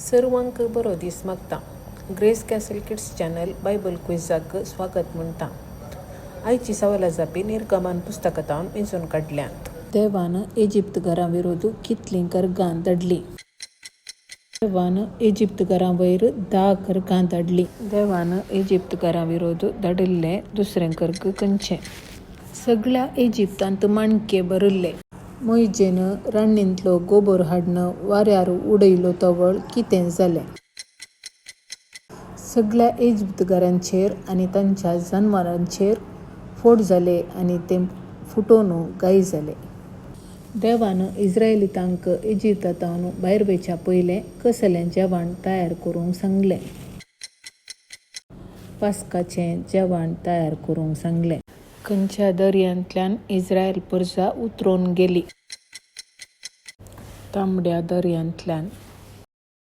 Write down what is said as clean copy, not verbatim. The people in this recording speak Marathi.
सर्वांक बरो दीस मागता. Grace castle kids channel bible क्विजाक स्वागत म्हणटा. आयची सवाला जापी निर्गमन पुस्तकांत वेंचून काडल्यात. देवान इजिप्त घरां विरोध कितलीं करगां धाडली. देवान इजिप्त घरां वयर 10 करगां धाडली. देवान इजिप्त घरां विरोध धाडिल्ले दुसरें कर्ग खंयचें? सगळ्या इजिप्तांत माणके भरले. मोइजेन रान्नींतलो गोबर हाडून वाऱ्यार उडयलो तवळ कितें जालें? सगळ्या इजिप्तकारांचेर आनी तांच्या जनावरांचेर फोड जाले आनी ते फुटोन गाय जाले. देवान इस्रायेलींतांक इजिप्तांतल्यान भायर वयच्या पयलें कसलें जेवण तयार करूंक सांगलें? पास्काचें जेवण तयार करूंक सांगलें. खंयच्या दर्यांतल्यान इस्रायल प्रजा उतरून गेली? तांबड्या दर्यांतल्यान.